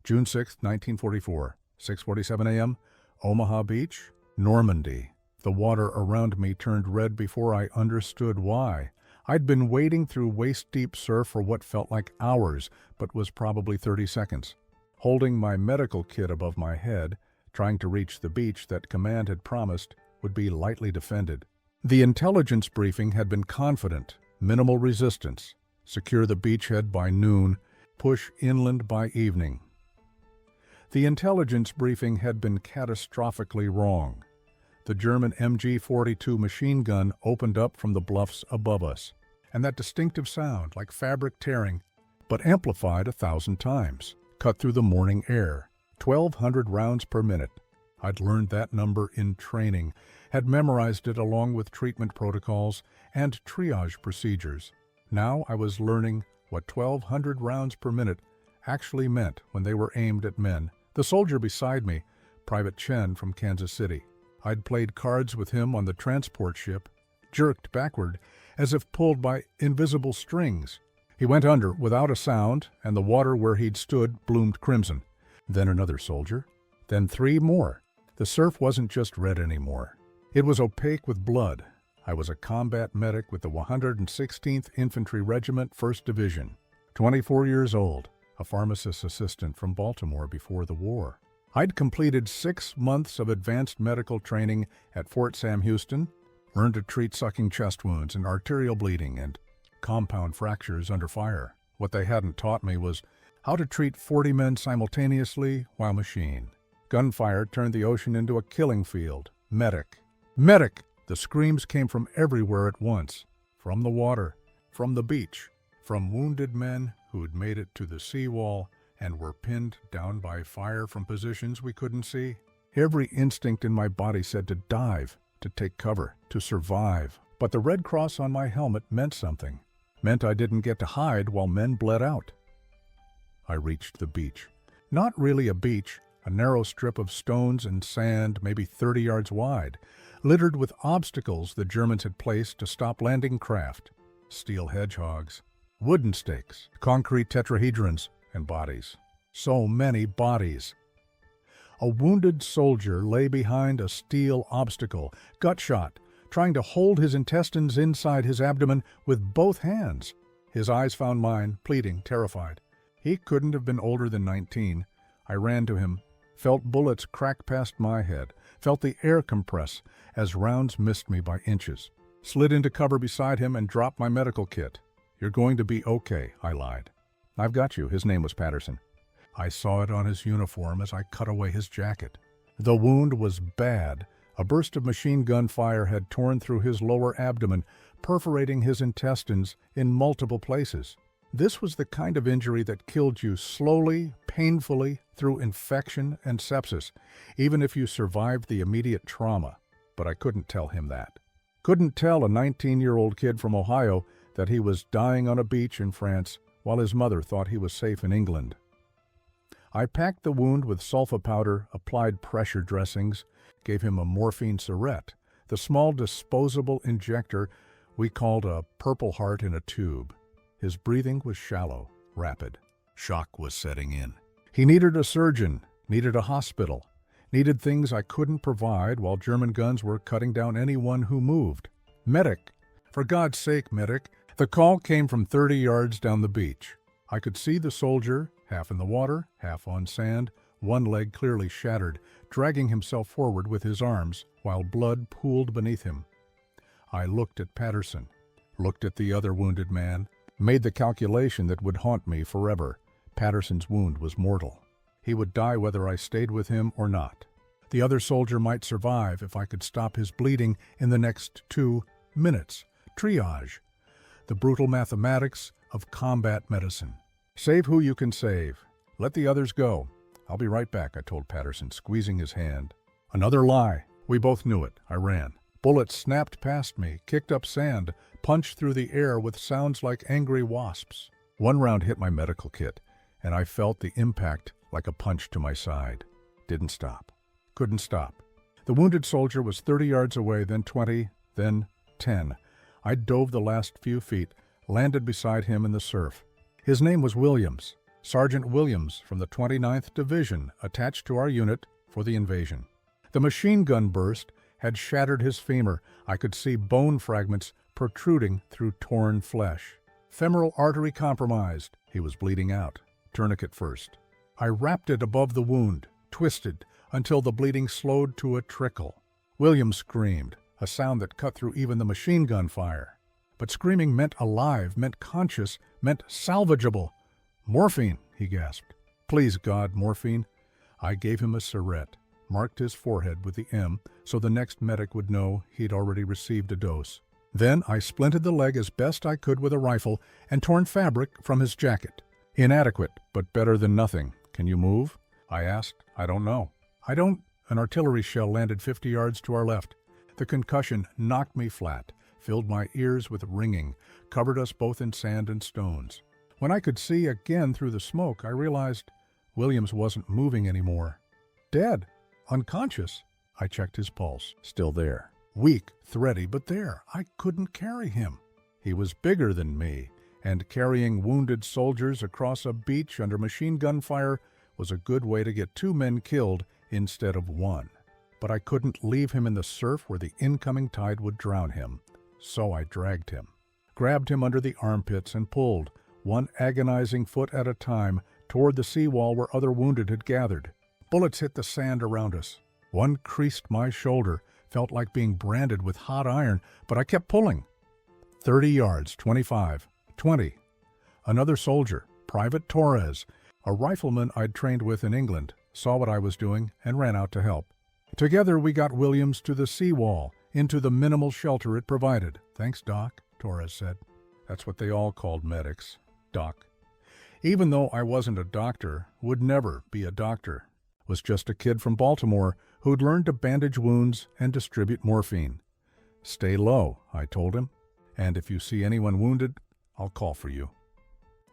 June 6, 1944, 6:47 a.m., Omaha Beach, Normandy. The water around me turned red before I understood why. I'd been wading through waist-deep surf for what felt like hours, but was probably 30 seconds. Holding my medical kit above my head, trying to reach the beach that command had promised would be lightly defended. The intelligence briefing had been confident, minimal resistance, secure the beachhead by noon, push inland by evening. The intelligence briefing had been catastrophically wrong. The German MG-42 machine gun opened up from the bluffs above us, and that distinctive sound, like fabric tearing, but amplified 1,000 times, cut through the morning air. 1,200 rounds per minute. I'd learned that number in training, had memorized it along with treatment protocols and triage procedures. Now I was learning what 1,200 rounds per minute actually meant when they were aimed at men. The soldier beside me, Private Chen from Kansas City. I'd played cards with him on the transport ship, jerked backward as if pulled by invisible strings. He went under without a sound, and the water where he'd stood bloomed crimson. Then another soldier, then 3 more. The surf wasn't just red anymore. It was opaque with blood. I was a combat medic with the 116th Infantry Regiment, 1st Division. 24 years old, a pharmacist assistant from Baltimore before the war. I'd completed 6 months of advanced medical training at Fort Sam Houston, learned to treat sucking chest wounds and arterial bleeding and compound fractures under fire. What they hadn't taught me was how to treat 40 men simultaneously while machined. Gunfire turned the ocean into a killing field. Medic! Medic! The screams came from everywhere at once. From the water, from the beach, from wounded men who'd made it to the seawall and were pinned down by fire from positions we couldn't see. Every instinct in my body said to dive, to take cover, to survive. But the Red Cross on my helmet meant something. Meant I didn't get to hide while men bled out. I reached the beach. Not really a beach, a narrow strip of stones and sand, maybe 30 yards wide, littered with obstacles the Germans had placed to stop landing craft. Steel hedgehogs, wooden stakes, concrete tetrahedrons, and bodies. So many bodies. A wounded soldier lay behind a steel obstacle, gut shot, trying to hold his intestines inside his abdomen with both hands. His eyes found mine, pleading, terrified. He couldn't have been older than 19. I ran to him, felt bullets crack past my head, felt the air compress as rounds missed me by inches. Slid into cover beside him and dropped my medical kit. "You're going to be okay," I lied. "I've got you." His name was Patterson. I saw it on his uniform as I cut away his jacket. The wound was bad. A burst of machine gun fire had torn through his lower abdomen, perforating his intestines in multiple places. This was the kind of injury that killed you slowly, painfully, through infection and sepsis, even if you survived the immediate trauma. But I couldn't tell him that. Couldn't tell a 19-year-old kid from Ohio that he was dying on a beach in France while his mother thought he was safe in England. I packed the wound with sulfa powder, applied pressure dressings, gave him a morphine syringe, the small disposable injector we called a Purple Heart in a tube. His breathing was shallow, rapid. Shock was setting in. He needed a surgeon, needed a hospital, needed things I couldn't provide while German guns were cutting down anyone who moved. "Medic! For God's sake, medic!" The call came from 30 yards down the beach. I could see the soldier, half in the water, half on sand, one leg clearly shattered, dragging himself forward with his arms while blood pooled beneath him. I looked at Patterson, looked at the other wounded man, made the calculation that would haunt me forever. Patterson's wound was mortal. He would die whether I stayed with him or not. The other soldier might survive if I could stop his bleeding in the next 2 minutes. Triage. The brutal mathematics of combat medicine. Save who you can save. Let the others go. "I'll be right back," I told Patterson, squeezing his hand. Another lie. We both knew it. I ran. Bullets snapped past me, kicked up sand, punched through the air with sounds like angry wasps. One round hit my medical kit, and I felt the impact like a punch to my side. Didn't stop. Couldn't stop. The wounded soldier was 30 yards away, then 20, then 10. I dove the last few feet, landed beside him in the surf. His name was Williams, Sergeant Williams from the 29th Division, attached to our unit for the invasion. The machine gun burst had shattered his femur. I could see bone fragments protruding through torn flesh. Femoral artery compromised. He was bleeding out. Tourniquet first. I wrapped it above the wound, twisted, until the bleeding slowed to a trickle. Williams screamed, a sound that cut through even the machine gun fire. But screaming meant alive, meant conscious, meant salvageable. "Morphine," he gasped. "Please, God, morphine." I gave him a syringe, marked his forehead with the M so the next medic would know he'd already received a dose. Then I splinted the leg as best I could with a rifle and torn fabric from his jacket. "Inadequate, but better than nothing. Can you move?" I asked. "I don't know." "I don't—" An artillery shell landed 50 yards to our left. The concussion knocked me flat, filled my ears with ringing, covered us both in sand and stones. When I could see again through the smoke, I realized Williams wasn't moving anymore. Dead. Unconscious. I checked his pulse. Still there. Weak, thready, but there. I couldn't carry him. He was bigger than me, and carrying wounded soldiers across a beach under machine gun fire was a good way to get 2 men killed instead of 1. But I couldn't leave him in the surf where the incoming tide would drown him. So I dragged him, grabbed him under the armpits and pulled, one agonizing foot at a time, toward the seawall where other wounded had gathered. Bullets hit the sand around us. One creased my shoulder, felt like being branded with hot iron, but I kept pulling. 30 yards, 25, 20. Another soldier, Private Torres, a rifleman I'd trained with in England, saw what I was doing and ran out to help. Together we got Williams to the seawall, into the minimal shelter it provided. "Thanks, Doc," Torres said. That's what they all called medics, Doc. Even though I wasn't a doctor, would never be a doctor, was just a kid from Baltimore who'd learned to bandage wounds and distribute morphine. "Stay low," I told him, "and if you see anyone wounded, I'll call for you.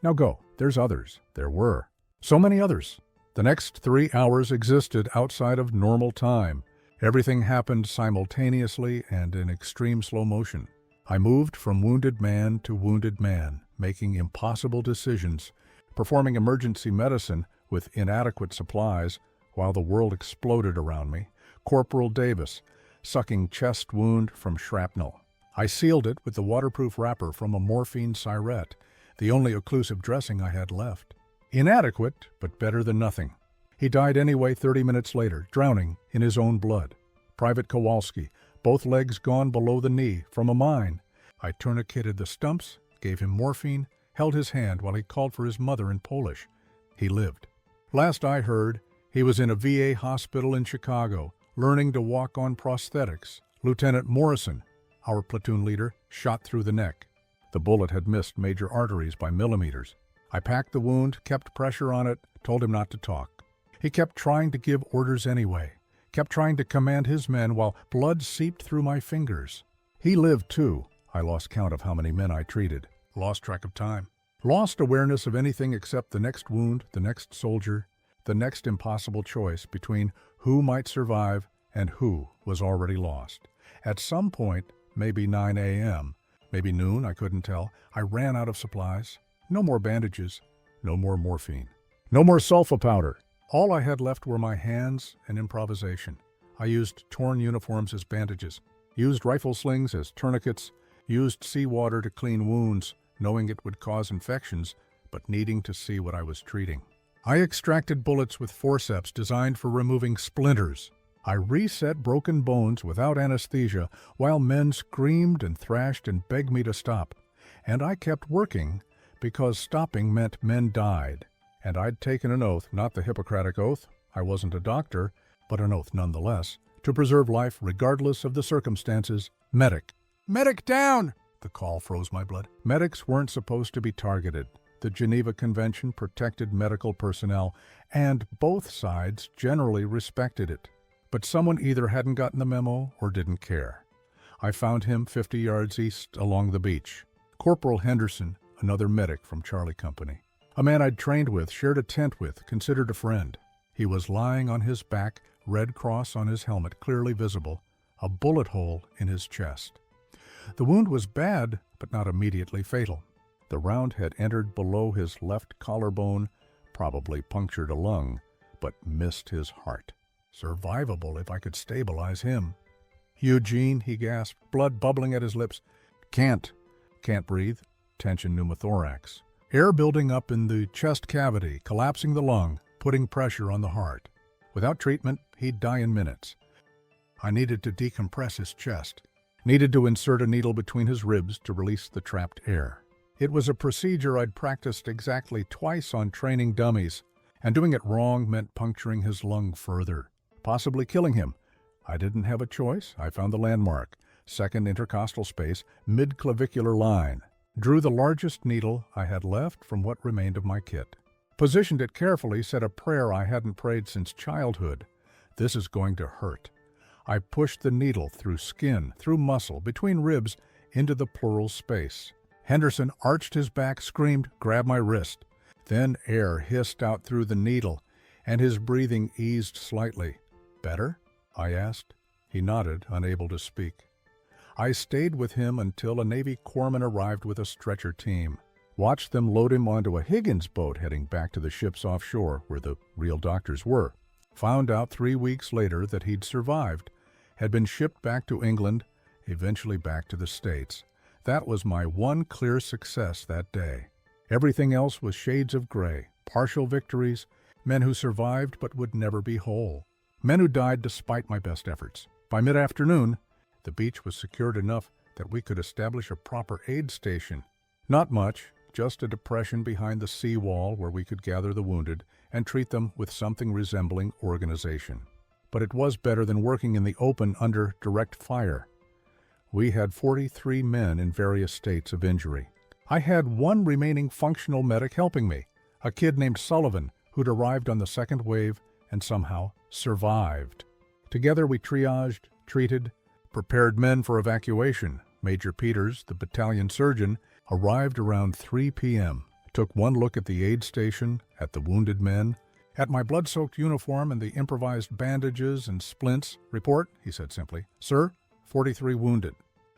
Now go, there's others." There were. So many others. The next 3 hours existed outside of normal time. Everything happened simultaneously and in extreme slow motion. I moved from wounded man to wounded man, making impossible decisions, performing emergency medicine with inadequate supplies while the world exploded around me. Corporal Davis, sucking chest wound from shrapnel. I sealed it with the waterproof wrapper from a morphine syringe, the only occlusive dressing I had left. Inadequate, but better than nothing. He died anyway 30 minutes later, drowning in his own blood. Private Kowalski, both legs gone below the knee from a mine. I tourniqueted the stumps, gave him morphine, held his hand while he called for his mother in Polish. He lived. Last I heard, he was in a VA hospital in Chicago, learning to walk on prosthetics. Lieutenant Morrison, our platoon leader, shot through the neck. The bullet had missed major arteries by millimeters. I packed the wound, kept pressure on it, told him not to talk. He kept trying to give orders anyway, kept trying to command his men while blood seeped through my fingers. He lived too. I lost count of how many men I treated. Lost track of time. Lost awareness of anything except the next wound, the next soldier, the next impossible choice between who might survive and who was already lost. At some point, maybe 9 a.m., maybe noon, I couldn't tell, I ran out of supplies. No more bandages, no more morphine, no more sulfa powder. All I had left were my hands and improvisation. I used torn uniforms as bandages, used rifle slings as tourniquets, used seawater to clean wounds, knowing it would cause infections, but needing to see what I was treating. I extracted bullets with forceps designed for removing splinters. I reset broken bones without anesthesia while men screamed and thrashed and begged me to stop. And I kept working because stopping meant men died. And I'd taken an oath, not the Hippocratic Oath, I wasn't a doctor, but an oath nonetheless, to preserve life regardless of the circumstances. Medic. "Medic down!" The call froze my blood. Medics weren't supposed to be targeted. The Geneva Convention protected medical personnel, and both sides generally respected it. But someone either hadn't gotten the memo or didn't care. I found him 50 yards east along the beach. Corporal Henderson, another medic from Charlie Company. A man I'd trained with, shared a tent with, considered a friend. He was lying on his back, red cross on his helmet clearly visible, a bullet hole in his chest. The wound was bad, but not immediately fatal. The round had entered below his left collarbone, probably punctured a lung, but missed his heart. Survivable if I could stabilize him. Eugene, he gasped, blood bubbling at his lips. Can't breathe. Tension pneumothorax. Air building up in the chest cavity, collapsing the lung, putting pressure on the heart. Without treatment, he'd die in minutes. I needed to decompress his chest. Needed to insert a needle between his ribs to release the trapped air. It was a procedure I'd practiced exactly twice on training dummies, and doing it wrong meant puncturing his lung further, possibly killing him. I didn't have a choice. I found the landmark, second intercostal space, mid-clavicular line. Drew the largest needle I had left from what remained of my kit. Positioned it carefully, said a prayer I hadn't prayed since childhood. This is going to hurt. I pushed the needle through skin, through muscle, between ribs, into the pleural space. Henderson arched his back, screamed, grabbed my wrist. Then air hissed out through the needle, and his breathing eased slightly. Better? I asked. He nodded, unable to speak. I stayed with him until a Navy corpsman arrived with a stretcher team. Watched them load him onto a Higgins boat heading back to the ships offshore where the real doctors were. Found out 3 weeks later that he'd survived, had been shipped back to England, eventually back to the States. That was my one clear success that day. Everything else was shades of gray, partial victories, men who survived but would never be whole. Men who died despite my best efforts. By mid-afternoon, the beach was secured enough that we could establish a proper aid station. Not much, just a depression behind the seawall where we could gather the wounded and treat them with something resembling organization. But it was better than working in the open under direct fire. We had 43 men in various states of injury. I had one remaining functional medic helping me, a kid named Sullivan, who'd arrived on the second wave and somehow survived. Together we triaged, treated, prepared men for evacuation. Major Peters, the battalion surgeon, arrived around 3 p.m., took one look at the aid station, at the wounded men, at my blood-soaked uniform and the improvised bandages and splints. Report, he said simply. Sir, 43 wounded.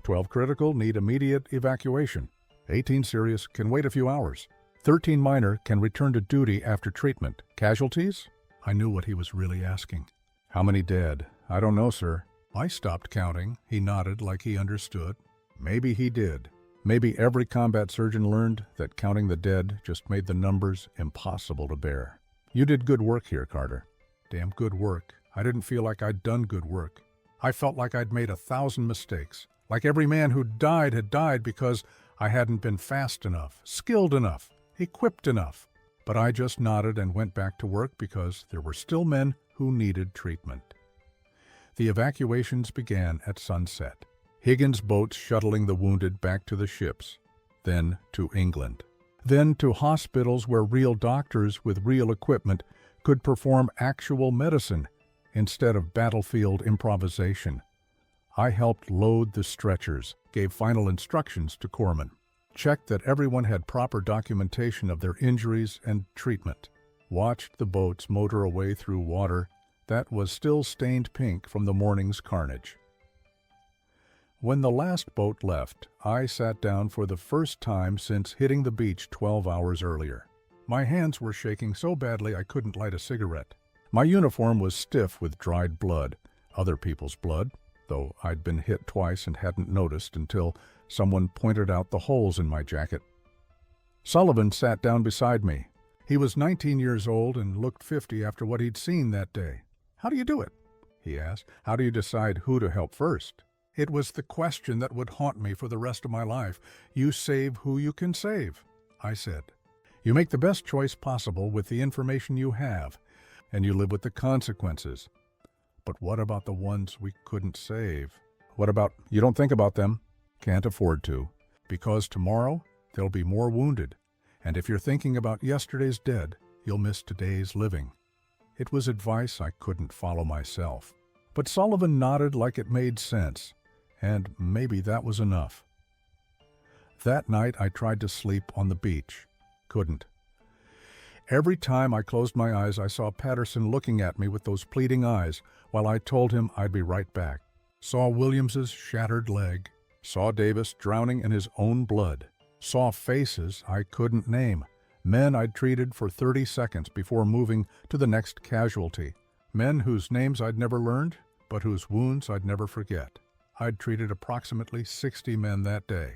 12 critical, need immediate evacuation. 18 serious, can wait a few hours. 13 minor, can return to duty after treatment. Casualties? I knew what he was really asking. How many dead? I don't know, sir. I stopped counting. He nodded like he understood. Maybe he did. Maybe every combat surgeon learned that counting the dead just made the numbers impossible to bear. You did good work here, Carter. Damn good work. I didn't feel like I'd done good work. I felt like I'd made 1,000 mistakes. Like every man who died had died because I hadn't been fast enough, skilled enough, equipped enough. But I just nodded and went back to work because there were still men who needed treatment. The evacuations began at sunset. Higgins boats shuttling the wounded back to the ships, then to England, then to hospitals where real doctors with real equipment could perform actual medicine instead of battlefield improvisation. I helped load the stretchers, gave final instructions to corpsmen, checked that everyone had proper documentation of their injuries and treatment, watched the boats motor away through water that was still stained pink from the morning's carnage. When the last boat left, I sat down for the first time since hitting the beach 12 hours earlier. My hands were shaking so badly I couldn't light a cigarette. My uniform was stiff with dried blood, other people's blood, though I'd been hit twice and hadn't noticed until someone pointed out the holes in my jacket. Sullivan sat down beside me. He was 19 years old and looked 50 after what he'd seen that day. How do you do it? He asked. How do you decide who to help first? It was the question that would haunt me for the rest of my life. You save who you can save, I said. You make the best choice possible with the information you have, and you live with the consequences. But what about the ones we couldn't save? What about, you don't think about them? Can't afford to, because tomorrow there'll be more wounded, and if you're thinking about yesterday's dead, you'll miss today's living. It was advice I couldn't follow myself. But Sullivan nodded like it made sense, and maybe that was enough. That night I tried to sleep on the beach. Couldn't. Every time I closed my eyes, I saw Patterson looking at me with those pleading eyes while I told him I'd be right back. Saw Williams's shattered leg. Saw Davis drowning in his own blood. Saw faces I couldn't name. Men I'd treated for 30 seconds before moving to the next casualty. Men whose names I'd never learned, but whose wounds I'd never forget. I'd treated approximately 60 men that day.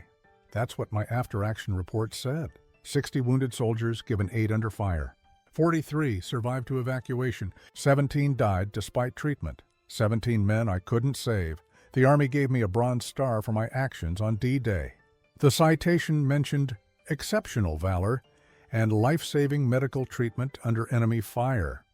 That's what my after-action report said. 60 wounded soldiers given 8 under fire. 43 survived to evacuation. 17 died despite treatment. 17 men I couldn't save. The Army gave me a Bronze Star for my actions on D-Day. The citation mentioned exceptional valor and life-saving medical treatment under enemy fire.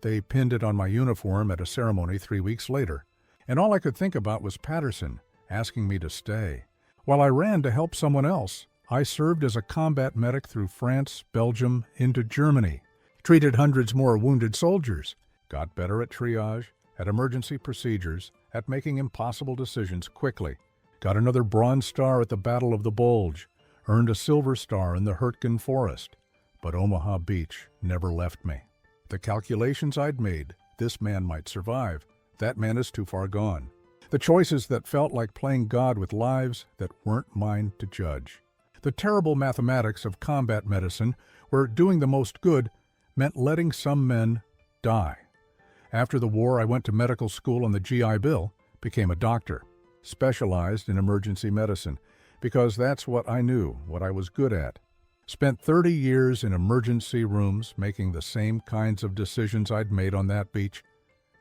They pinned it on my uniform at a ceremony 3 weeks later, and all I could think about was Patterson asking me to stay. While I ran to help someone else, I served as a combat medic through France, Belgium, into Germany, treated hundreds more wounded soldiers, got better at triage, at emergency procedures, at making impossible decisions quickly, got another Bronze Star at the Battle of the Bulge, earned a Silver Star in the Hurtgen Forest, but Omaha Beach never left me. The calculations I'd made, this man might survive, that man is too far gone. The choices that felt like playing God with lives that weren't mine to judge. The terrible mathematics of combat medicine, where doing the most good meant letting some men die. After the war, I went to medical school on the GI Bill, became a doctor, specialized in emergency medicine, because that's what I knew, what I was good at. Spent 30 years in emergency rooms making the same kinds of decisions I'd made on that beach.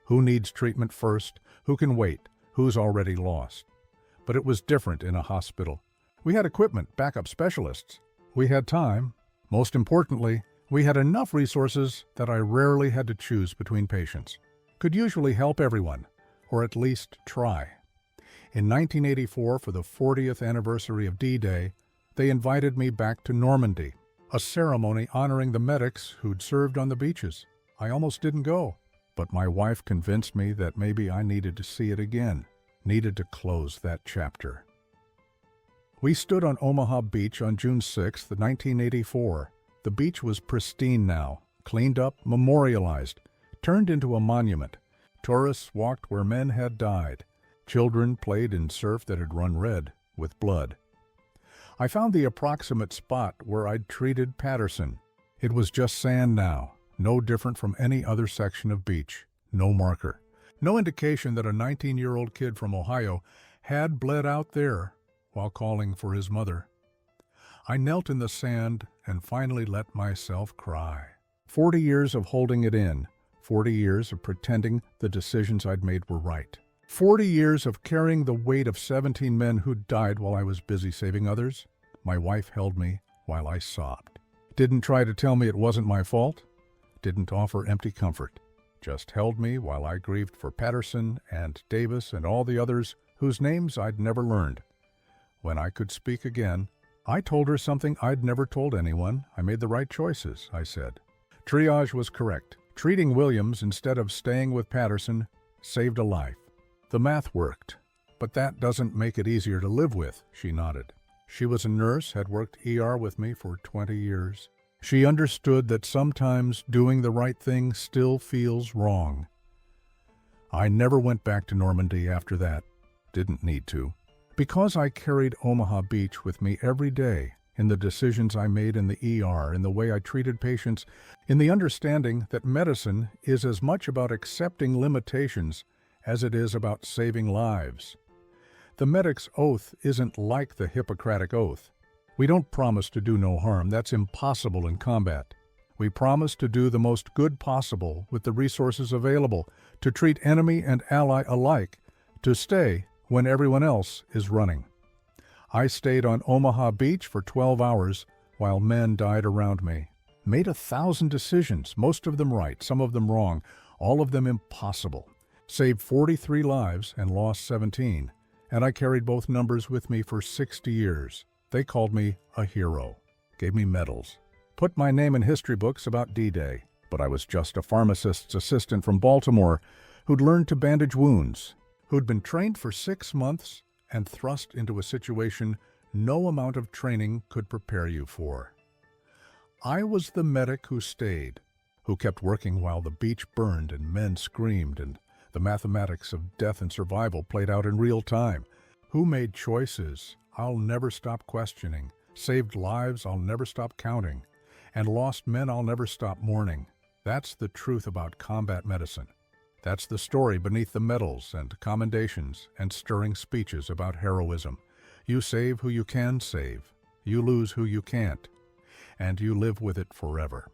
Who needs treatment first? Who can wait? Who's already lost? But it was different in a hospital. We had equipment, backup specialists. We had time. Most importantly, we had enough resources that I rarely had to choose between patients. Could usually help everyone, or at least try. In 1984, for the 40th anniversary of D-Day, they invited me back to Normandy, a ceremony honoring the medics who'd served on the beaches. I almost didn't go, but my wife convinced me that maybe I needed to see it again, needed to close that chapter. We stood on Omaha Beach on June 6, 1984. The beach was pristine now, cleaned up, memorialized, turned into a monument. Tourists walked where men had died. Children played in surf that had run red with blood. I found the approximate spot where I'd treated Patterson. It was just sand now, no different from any other section of beach, no marker. No indication that a 19-year-old kid from Ohio had bled out there while calling for his mother. I knelt in the sand and finally let myself cry. 40 years of holding it in, 40 years of pretending the decisions I'd made were right. 40 years of carrying the weight of 17 men who died while I was busy saving others. My wife held me while I sobbed. Didn't try to tell me it wasn't my fault. Didn't offer empty comfort. Just held me while I grieved for Patterson and Davis and all the others whose names I'd never learned. When I could speak again, I told her something I'd never told anyone. I made the right choices, I said. Triage was correct. Treating Williams instead of staying with Patterson saved a life. The math worked, but that doesn't make it easier to live with, she nodded. She was a nurse, had worked ER with me for 20 years. She understood that sometimes doing the right thing still feels wrong. I never went back to Normandy after that. Didn't need to. Because I carried Omaha Beach with me every day, in the decisions I made in the ER, in the way I treated patients, in the understanding that medicine is as much about accepting limitations as it is about saving lives. The medic's oath isn't like the Hippocratic Oath. We don't promise to do no harm. That's impossible in combat. We promise to do the most good possible with the resources available, to treat enemy and ally alike, to stay when everyone else is running. I stayed on Omaha Beach for 12 hours while men died around me. Made 1,000 decisions, most of them right, some of them wrong, all of them impossible. Saved 43 lives and lost 17, and I carried both numbers with me for 60 years. They called me a hero, gave me medals, put my name in history books about D-Day, but I was just a pharmacist's assistant from Baltimore who'd learned to bandage wounds, who'd been trained for 6 months and thrust into a situation no amount of training could prepare you for. I was the medic who stayed, who kept working while the beach burned and men screamed and the mathematics of death and survival played out in real time, who made choices I'll never stop questioning, saved lives I'll never stop counting, And lost men I'll never stop mourning. That's the truth about combat medicine. That's the story beneath the medals and commendations and stirring speeches about heroism. You save who you can save. You lose who you can't. And you live with it forever.